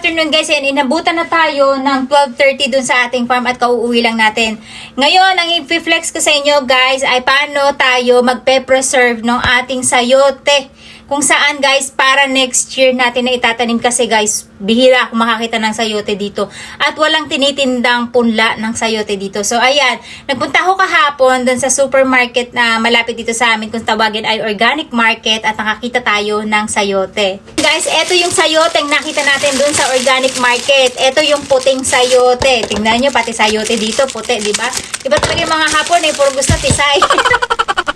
afternoon guys, and inabutan na tayo ng 12:30 dun sa ating farm at kauuwi lang natin. Ngayon, ang i-flex ko sa inyo guys ay paano tayo magpe-preserve ng ating sayote. Kung saan guys, para next year natin na itatanim kasi guys, bihira ako makakita ng sayote dito. At walang tinitindang punla ng sayote dito. So ayan, nagpunta ako kahapon dun sa supermarket na malapit dito sa amin, kung tawagin ay organic market, at nakakita tayo ng sayote. Guys, eto yung sayote ang nakita natin dun sa organic market. Eto yung puting sayote. Tingnan nyo, pati sayote dito, puti, di ba? Iba talaga yung mga hapon puro gusto tisay.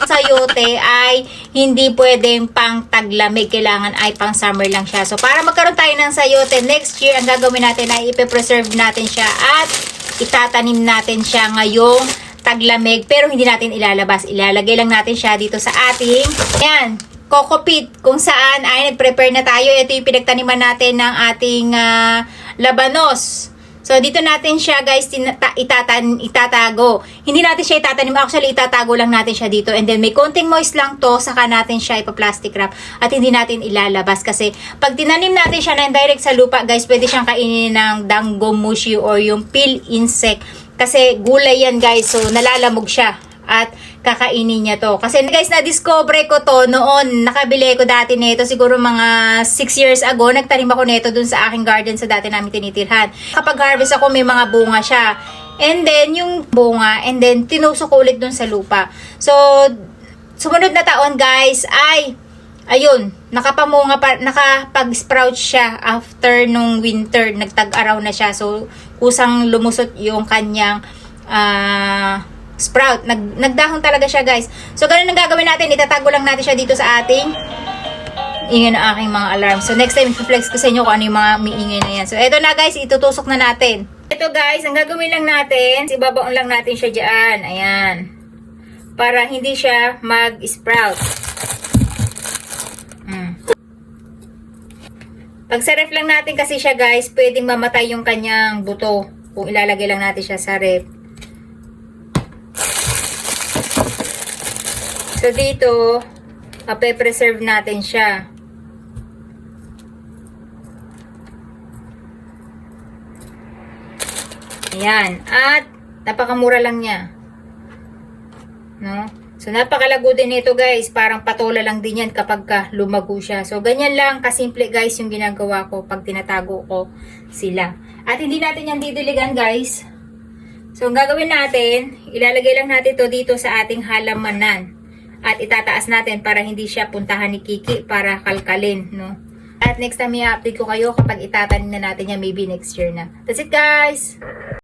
Sayote ay hindi pwedeng pang taglamig, kailangan ay pang summer lang siya. So para magkaroon tayo ng sayote next year, ang gagawin natin ay ipe-preserve natin siya at itatanim natin siya ngayong taglamig, pero hindi natin ilalabas. Ilalagay lang natin siya dito sa ating coco pit, kung saan ay nag-prepare na tayo. Ito yung pinagtaniman natin ng ating labanos. So, dito natin siya guys itatago. Hindi natin siya itatanim. Actually, itatago lang natin siya dito. And then, may konting moist lang to. Saka natin siya ipa-plastic wrap. At hindi natin ilalabas. Kasi, pag tinanim natin siya na direct sa lupa, guys, pwede siyang kainin ng danggomushi or yung pill insect. Kasi, gulay yan guys. So, nalalamog siya. At kakainin niya to. Kasi guys, na-discover ko to noon. Nakabili ko dati nito. Siguro mga 6 years ago. Nagtanim ako nito dun sa aking garden sa dati namin tinitirhan. Kapag harvest ako, may mga bunga siya. And then, yung bunga. And then, tinusok ko ulit dun sa lupa. So, sumunod na taon guys, ay ayun, nakapamunga pa, nakapag-sprout siya after nung winter. Nagtag-araw na siya. So, kusang lumusot yung kanyang sprout. Nagdahon talaga siya guys. So ganun ang gagawin natin. Itatago lang natin siya dito sa ating ingay ng aking mga alarm. So next time i-flex ko sa inyo kung ano yung mga miingay na yan. So eto na guys, itutusok na natin. Ito guys, ang gagawin lang natin, ibabaon lang natin siya dyan. Ayan. Para hindi siya mag-sprout. Pag sa ref lang natin kasi siya guys, pwedeng mamatay yung kanyang buto kung ilalagay lang natin siya sa ref. So, dito, mape-preserve natin siya. Ayan. At, napakamura lang niya. No? So, napakalago din ito guys. Parang patola lang din yan kapag lumago siya. So, ganyan lang kasimple guys yung ginagawa ko pag tinatago ko sila. At hindi natin yan didiligan guys. So, ang gagawin natin, ilalagay lang natin ito dito sa ating halamanan. At itataas natin para hindi siya puntahan ni Kiki para kalkalin, no? At next time i-update ko kayo kapag itatanim na natin yan, maybe next year na. That's it guys!